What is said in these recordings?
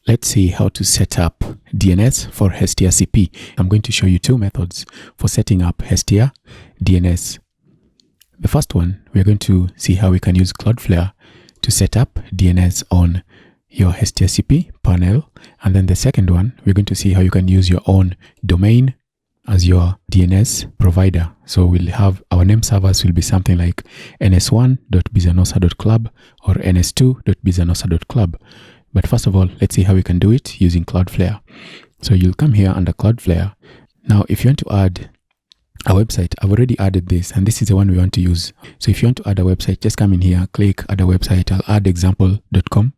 Let's see how to set up DNS for HestiaCP. I'm going to show you two methods for setting up Hestia DNS. The first one, we're going to see how we can use Cloudflare to set up DNS on your HestiaCP panel. And then the second one, we're going to see how you can use your own domain as your DNS provider. So we'll have our name servers will be something like ns1.bizanosa.club or ns2.bizanosa.club. But first of all, let's see how we can do it using Cloudflare. So you'll come here under Cloudflare. Now, if you want to add a website, I've already added this, and this is the one we want to use. So if you want to add a website, just come in here, click add a website. I'll add example.com.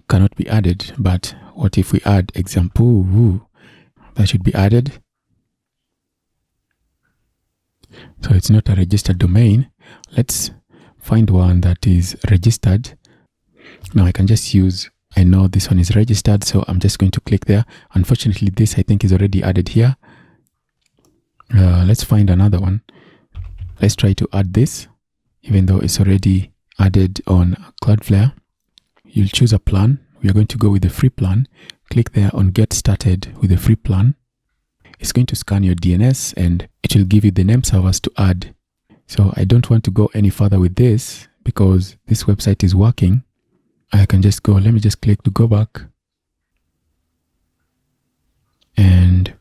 Cannot be added, but what if we add example? That should be added. So it's not a registered domain. Let's find one that is registered. Now I can just use, I know this one is registered, so I'm just going to click there. Unfortunately, this I think is already added here. Let's find another one. Let's try to add this, even though it's already added on Cloudflare. You'll choose a plan. We are going to go with the free plan. Click there on get started with the free plan. It's going to scan your DNS and it will give you the name servers to add. So I don't want to go any further with this because this website is working. I can just go, let me just click to go back. And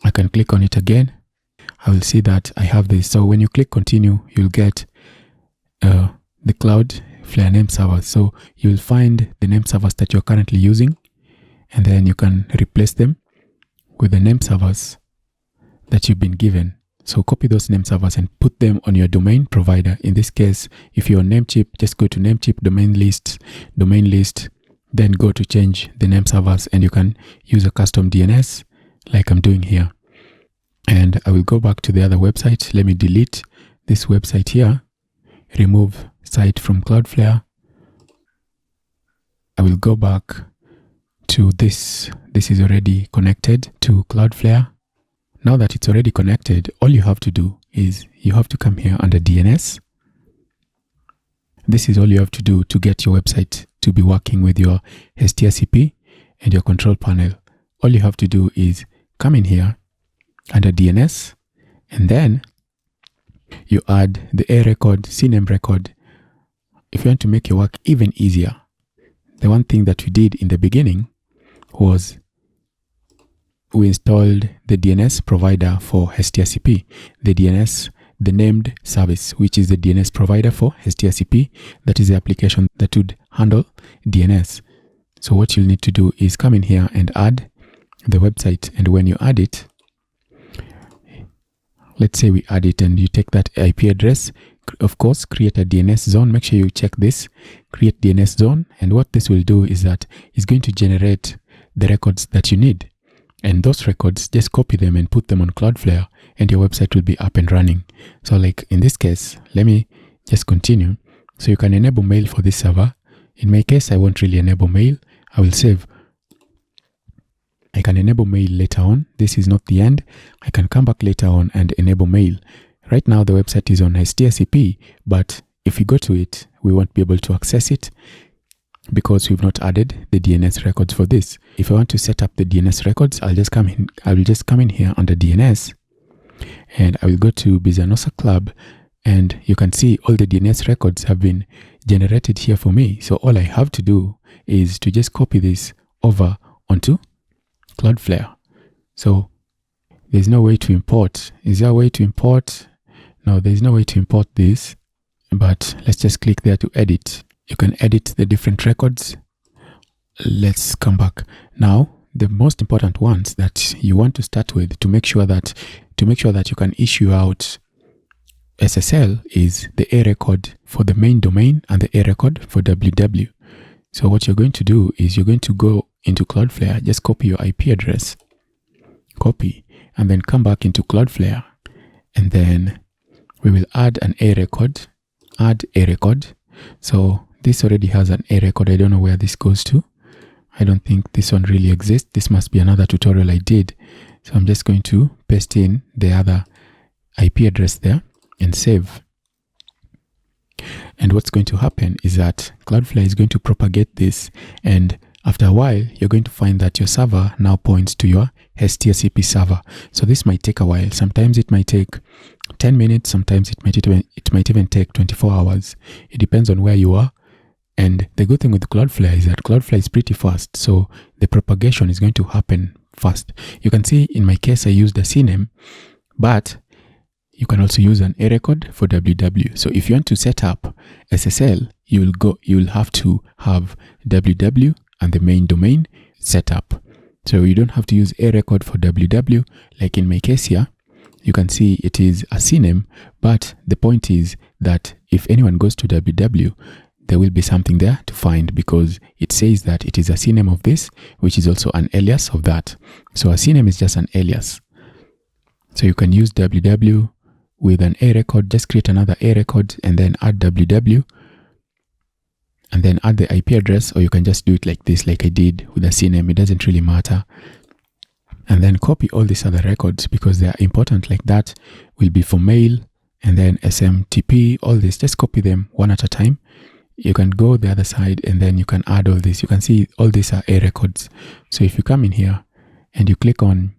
I can click on it again. I will see that I have this. So when you click continue, you'll get the Cloudflare name servers. So you'll find the name servers that you're currently using, and then you can replace them with the name servers that you've been given. So copy those name servers and put them on your domain provider. In this case, if you're on Namecheap, just go to Namecheap domain list, then go to change the name servers, and you can use a custom DNS like I'm doing here. And I will go back to the other website. Let me delete this website here, remove site from Cloudflare. I will go back to this. This is already connected to Cloudflare. Now that it's already connected, all you have to do is you have to come here under DNS. This is all you have to do to get your website to be working with your HestiaCP and your control panel. All you have to do is come in here under DNS, and then you add the A record, CNAME record. If you want to make your work even easier, the one thing that we did in the beginning was we installed the DNS provider for HestiaCP, the named service, which is the DNS provider for HestiaCP. That is the application that would handle DNS. So what you'll need to do is come in here and add the website. And when you add it, let's say we add it and you take that IP address, of course, create a DNS zone. Make sure you check this, create DNS zone. And what this will do is that it's going to generate the records that you need. And those records, just copy them and put them on Cloudflare, and your website will be up and running. So like in this case, let me just continue. So you can enable mail for this server. In my case, I won't really enable mail. I will save. I can enable mail later on. This is not the end. I can come back later on and enable mail. Right now, the website is on HestiaCP, but if we go to it, we won't be able to access it because we've not added the DNS records for this. If I want to set up the DNS records, I will just come in here under DNS, and I will go to Bizanosa Club, and you can see all the DNS records have been generated here for me. So all I have to do is to just copy this over onto Cloudflare. So there's no way to import. Is there a way to import? No, there's no way to import this, but let's just click there to edit. You can edit the different records. Let's come back. Now, the most important ones that you want to start with to make sure that you can issue out SSL is the A record for the main domain and the A record for www. So what you're going to do is you're going to go into Cloudflare, just copy your IP address, copy, and then come back into Cloudflare, and then we will add an A record, add A record. So this already has an A record. I don't know where this goes to. I don't think this one really exists. This must be another tutorial I did. So I'm just going to paste in the other IP address there and save. And what's going to happen is that Cloudflare is going to propagate this, and after a while, you're going to find that your server now points to your HestiaCP server. So this might take a while. Sometimes it might take 10 minutes. Sometimes it might even take 24 hours. It depends on where you are. And the good thing with Cloudflare is that Cloudflare is pretty fast. So the propagation is going to happen fast. You can see in my case, I used a CNAME, but you can also use an A record for www. So if you want to set up SSL, you'll have to have www and the main domain set up. So you don't have to use A record for www. Like in my case here, you can see it is a CNAME, but the point is that if anyone goes to www, there will be something there to find, because it says that it is a CNAME of this, which is also an alias of that. So a CNAME is just an alias. So you can use www with an A record, just create another A record and then add www and then add the IP address, or you can just do it like this, like I did with a CNAME. It doesn't really matter. And then copy all these other records because they are important. Like that will be for mail, and then SMTP, all this. Just copy them one at a time. You can go the other side and then you can add all this. You can see all these are A records. So if you come in here and you click on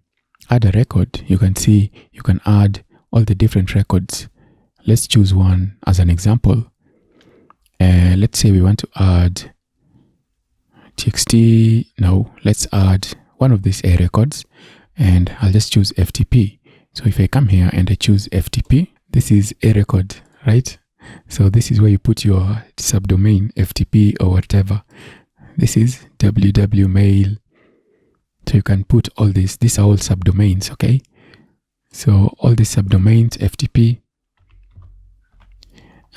add a record, you can see you can add all the different records. Let's choose one as an example. Let's say we want to add txt. No, let's add one of these A records, and I'll just choose FTP. So if I come here and I choose FTP, this is A record, right? So this is where you put your subdomain, FTP or whatever. This is www mail. So you can put all this. These are all subdomains, okay? So all these subdomains, FTP,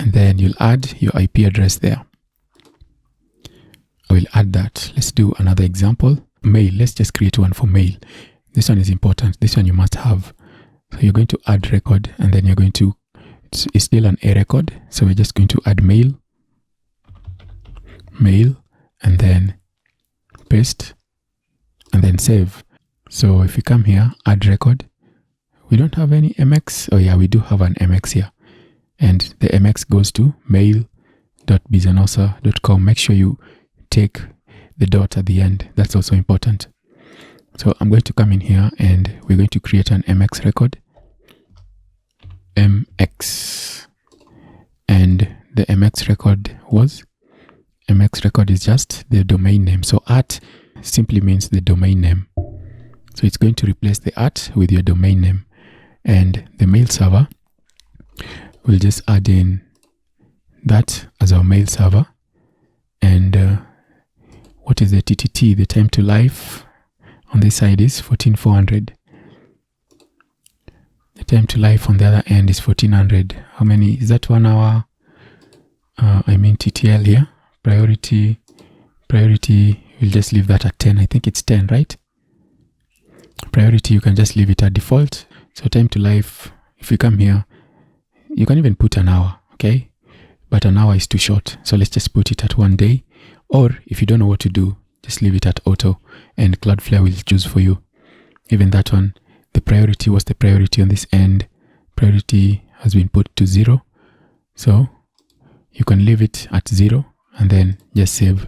and then you'll add your IP address there. I will add that. Let's do another example. Mail. Let's just create one for mail. This one is important. This one you must have. So you're going to add record, and then you're going to, it's still an A record. So we're just going to add mail, and then paste, and then save. So if you come here, add record, we don't have any MX. Oh yeah, we do have an MX here. And the MX goes to mail.bizanosa.com. Make sure you take the dot at the end. That's also important. So I'm going to come in here and we're going to create an MX record. MX. And the MX record is just the domain name. So @ simply means the domain name. So it's going to replace the @ with your domain name. And the mail server, we'll just add in that as our mail server. And what is the TTT? The time to life on this side is 14,400. The time to life on the other end is 1400. How many? Is that 1 hour? I mean TTL here. Priority, we'll just leave that at 10. I think it's 10, right? Priority, you can just leave it at default. So time to life, if you come here, you can even put an hour, okay? But an hour is too short. So let's just put it at 1 day. Or if you don't know what to do, just leave it at auto and Cloudflare will choose for you. Even that one, the priority was the priority on this end. Priority has been put to 0. So you can leave it at 0 and then just save.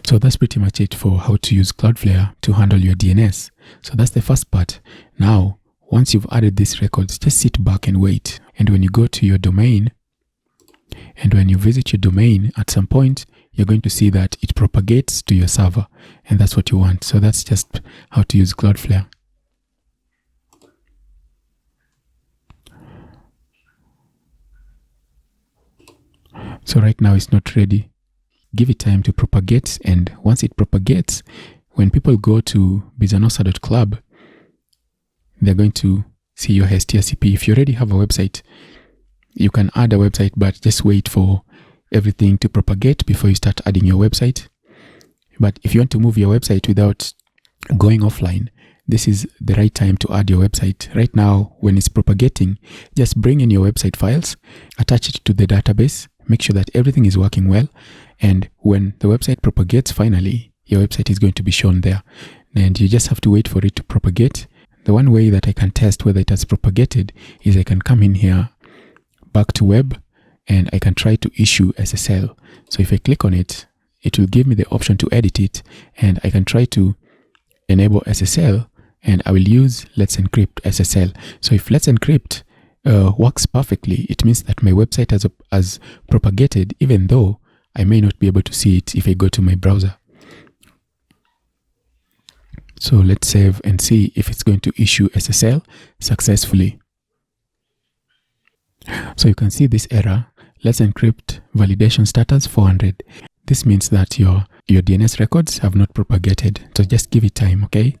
So that's pretty much it for how to use Cloudflare to handle your DNS. So that's the first part. Now, once you've added these records, just sit back and wait. And when you go to your domain, and when you visit your domain, at some point, you're going to see that it propagates to your server. And that's what you want. So that's just how to use Cloudflare. So right now it's not ready. Give it time to propagate. And once it propagates, when people go to bizanosa.club, they're going to see your HestiaCP. If you already have a website, you can add a website, but just wait for everything to propagate before you start adding your website. But if you want to move your website without going offline, this is the right time to add your website. Right now, when it's propagating, just bring in your website files, attach it to the database, make sure that everything is working well. And when the website propagates finally, your website is going to be shown there. And you just have to wait for it to propagate. The one way that I can test whether it has propagated is I can come in here, back to web, and I can try to issue SSL. So if I click on it, it will give me the option to edit it, and I can try to enable SSL, and I will use Let's Encrypt SSL. So if Let's Encrypt works perfectly, it means that my website has propagated, even though I may not be able to see it if I go to my browser. So let's save and see if it's going to issue SSL successfully. So you can see this error, Let's Encrypt validation status 400. This means that your DNS records have not propagated. So just give it time, okay?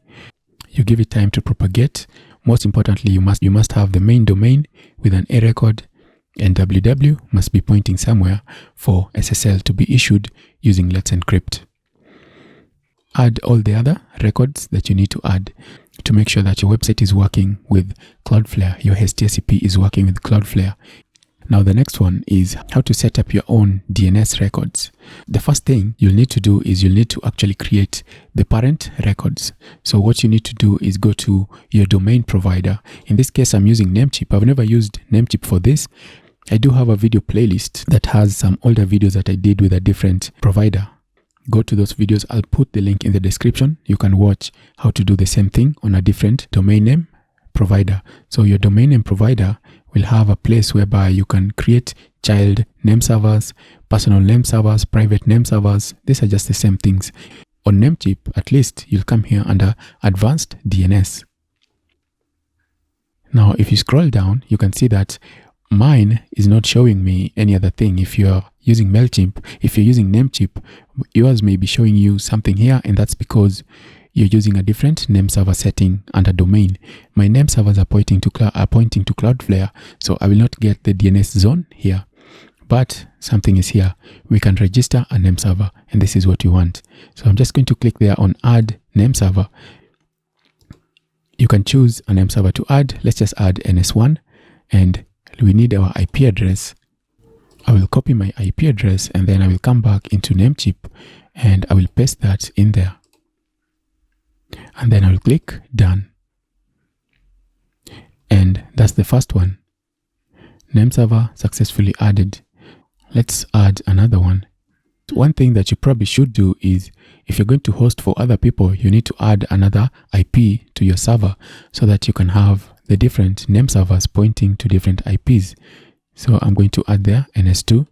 You give it time to propagate. Most importantly, you must have the main domain with an A record, and www must be pointing somewhere for SSL to be issued using Let's Encrypt. Add all the other records that you need to add to make sure that your website is working with Cloudflare, your HestiaCP is working with Cloudflare. Now the next one is how to set up your own DNS records. The first thing you'll need to do is you'll need to actually create the parent records. So what you need to do is go to your domain provider. In this case, I'm using Namecheap. I've never used Namecheap for this. I do have a video playlist that has some older videos that I did with a different provider. Go to those videos. I'll put the link in the description. You can watch how to do the same thing on a different domain name provider. So your domain name provider will have a place whereby you can create child name servers, personal name servers, private name servers. These are just the same things. On Namecheap, at least you'll come here under advanced DNS. Now, if you scroll down, you can see that mine is not showing me any other thing. If you're using MailChimp, if you're using Namecheap, yours may be showing you something here, and that's because you're using a different name server setting under domain. My name servers are pointing to Cloudflare, so I will not get the DNS zone here. But something is here. We can register a name server, and this is what we want. So I'm just going to click there on Add Name Server. You can choose a name server to add. Let's just add NS1, and we need our IP address. I will copy my IP address, and then I will come back into Namecheap, and I will paste that in there. And then I will click Done. And that's the first one. Name server successfully added. Let's add another one. One thing that you probably should do is, if you're going to host for other people, you need to add another IP to your server so that you can have the different name servers pointing to different IPs. So I'm going to add there NS2.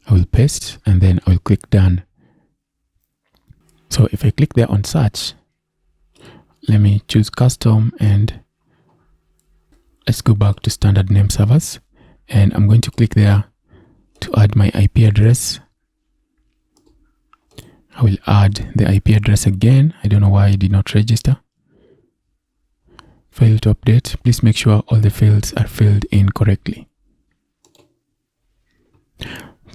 I will paste, and then I will click Done. So if I click there on search, let me choose custom, and let's go back to standard name servers, and I'm going to click there to add my IP address. I will add the IP address again. I don't know why I did not register. Fail to update. Please make sure all the fields are filled in correctly.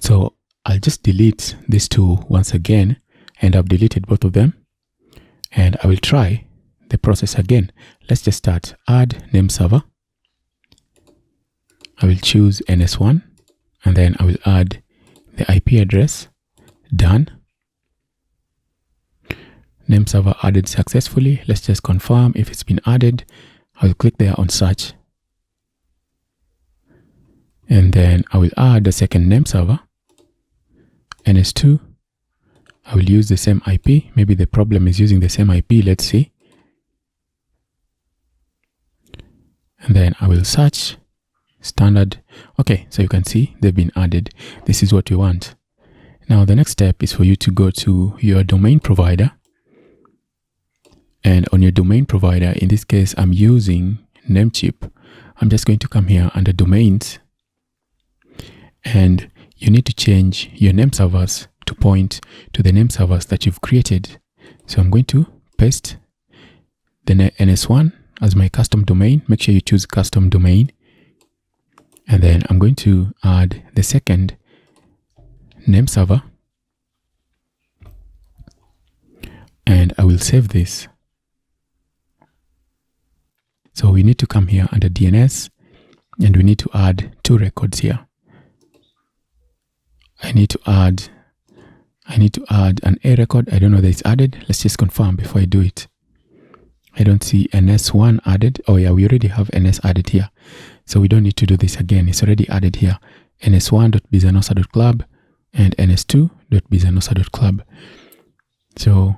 So I'll just delete these two once again, and I've deleted both of them, and I will try the process again. Let's just start. Add name server. I will choose NS1, and then I will add the IP address. Done. Name server added successfully. Let's just confirm if it's been added. I will click there on search, and then I will add the second name server, NS2. I will use the same IP. Maybe the problem is using the same IP. Let's see. And then I will search standard. Okay, so you can see they've been added. This is what we want. Now the next step is for you to go to your domain provider. And on your domain provider, in this case, I'm using Namecheap. I'm just going to come here under domains, and you need to change your name servers to point to the name servers that you've created. So I'm going to paste the NS1 as my custom domain. Make sure you choose custom domain. And then I'm going to add the second name server, and I will save this. So we need to come here under DNS, and we need to add two records here. I need to add an A record. I don't know that it's added. Let's just confirm before I do it. I don't see NS1 added. Oh yeah, we already have NS added here. So we don't need to do this again. It's already added here. ns1.bizanosa.club and ns2.bizanosa.club. So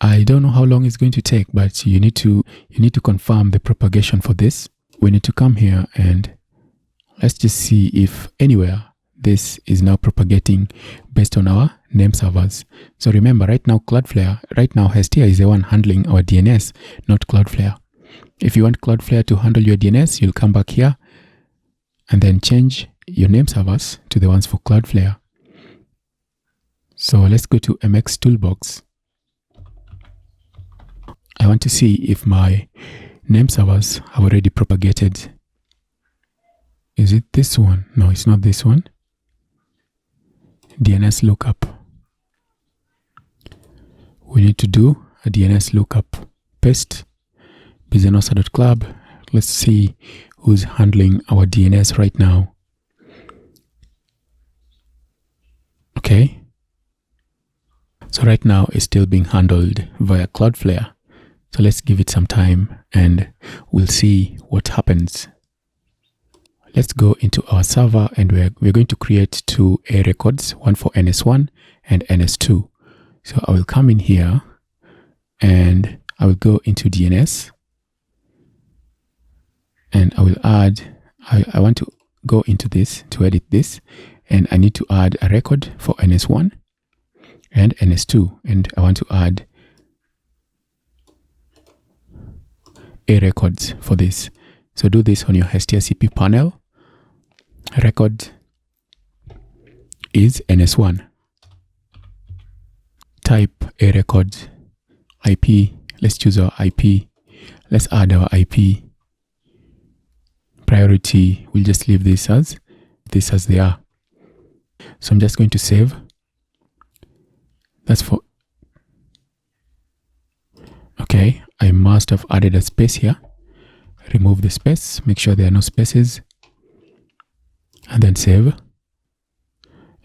I don't know how long it's going to take, but you need to confirm the propagation for this. We need to come here and let's just see if anywhere this is now propagating based on our name servers. So remember, right now Hestia is the one handling our DNS, not Cloudflare. If you want Cloudflare to handle your DNS, you'll come back here and then change your name servers to the ones for Cloudflare. So let's go to MX Toolbox. I want to see if my name servers have already propagated. Is it this one? No, it's not this one. DNS lookup. We need to do a DNS lookup. Paste bizanosa.club. Let's see who's handling our DNS right now. Okay. So right now it's still being handled via Cloudflare. So let's give it some time and we'll see what happens. Let's go into our server and we're going to create two A records, one for NS1 and NS2. So I will come in here and I will go into DNS and I will add, I want to go into this to edit this, and I need to add a record for NS1 and NS2, and I want to add A records for this. So do this on your HestiaCP panel. Record is NS1. Type A record IP. Let's choose our IP. Let's add our IP. Priority, we'll just leave this as they are. So I'm just going to save. That's for, okay, I must have added a space here. Remove the space, make sure there are no spaces, and then save.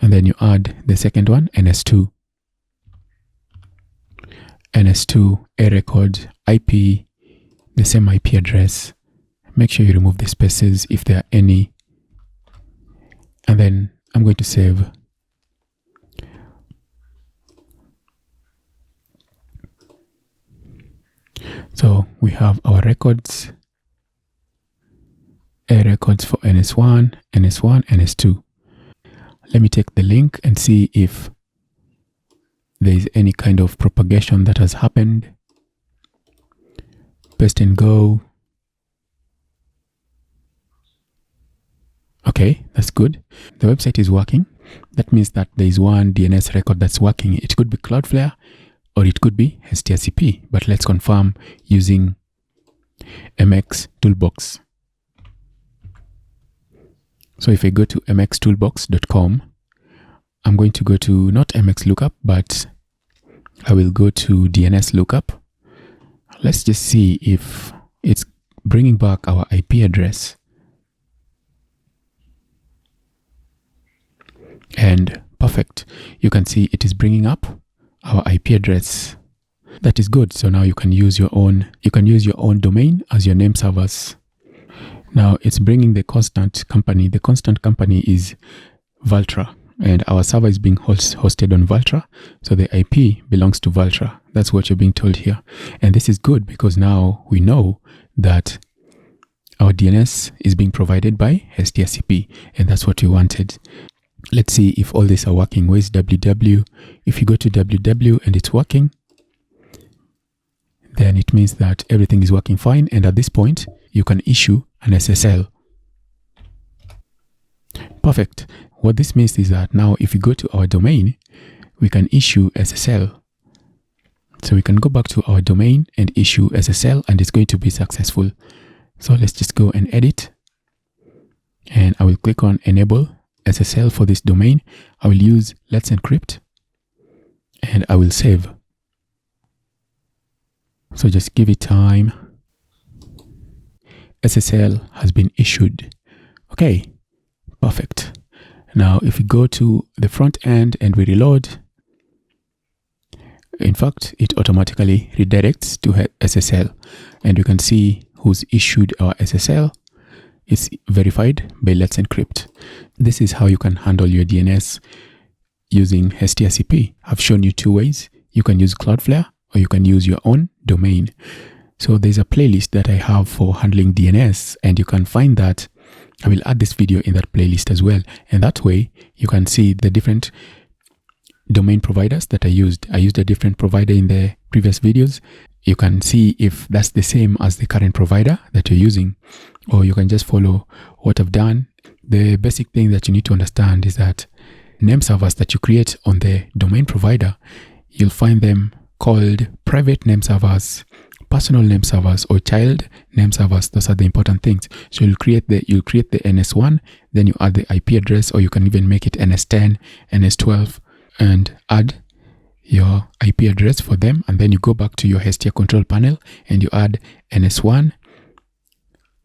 And then you add the second one, NS2. NS2, A record, IP, the same IP address. Make sure you remove the spaces if there are any. And then I'm going to save. So we have our records, A records for NS1, NS1, NS2. Let me take the link and see if there is any kind of propagation that has happened. Paste and go. Okay, that's good. The website is working. That means that there is one DNS record that's working. It could be Cloudflare or it could be HestiaCP, but let's confirm using MX Toolbox. So if I go to mxtoolbox.com, I'm going to go to not MX lookup, but I will go to DNS lookup. Let's just see if it's bringing back our IP address. And perfect. You can see it is bringing up our IP address. That is good. So now you can use your own domain as your name servers. Now it's bringing the constant company. The constant company is Valtra, and our server is being hosted on Valtra. So the IP belongs to Valtra. That's what you're being told here. And this is good because now we know that our DNS is being provided by HestiaCP, and that's what we wanted. Let's see if all these are working. Where's www? If you go to www and it's working, then it means that everything is working fine. And at this point, you can issue an SSL. Perfect. What this means is that now if you go to our domain, we can issue SSL. So we can go back to our domain and issue SSL, and it's going to be successful. So let's just go and edit. And I will click on enable SSL for this domain. I will use Let's Encrypt and I will save. So just give it time. SSL has been issued. Okay, perfect. Now if we go to the front end and we reload, in fact, it automatically redirects to SSL, and you can see who's issued our SSL. is verified by Let's Encrypt. This is how you can handle your DNS using HestiaCP. I've shown you two ways. You can use Cloudflare or you can use your own domain. So there's a playlist that I have for handling DNS, and you can find that. I will add this video in that playlist as well. And that way you can see the different domain providers that I used. I used a different provider in the previous videos. You can see if that's the same as the current provider that you're using, or you can just follow what I've done. The basic thing that you need to understand is that name servers that you create on the domain provider, you'll find them called private name servers, personal name servers, or child name servers. Those are the important things. So you'll create the NS1, then you add the IP address, or you can even make it NS10, NS12, and add your IP address for them. And then you go back to your Hestia control panel and you add NS1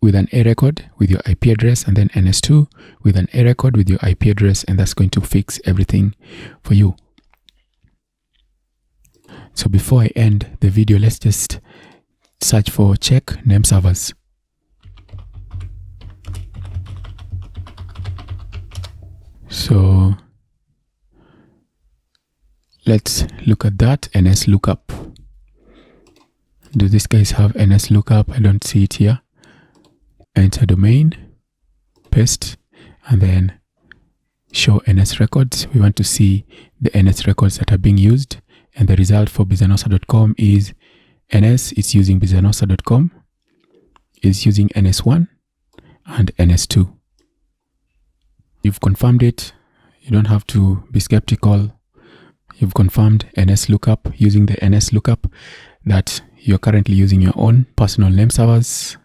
with an A record with your IP address, and then NS2 with an A record with your IP address, and that's going to fix everything for you. So before I end the video, let's just search for check name servers. So let's look at that. NS lookup. Do these guys have NS lookup? I don't see it here. Enter domain, paste, and then show NS records. We want to see the NS records that are being used, and the result for bizanosa.com is NS is using bizanosa.com, is using NS1 and NS2. You've confirmed it. You don't have to be skeptical. You've confirmed NS lookup using the NS lookup that you're currently using your own personal name servers.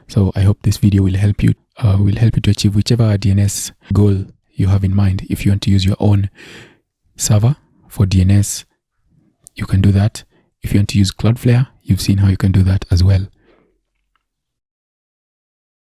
So I hope this video will help you to achieve whichever DNS goal you have in mind. If you want to use your own server for DNS, you can do that. If you want to use Cloudflare, you've seen how you can do that as well.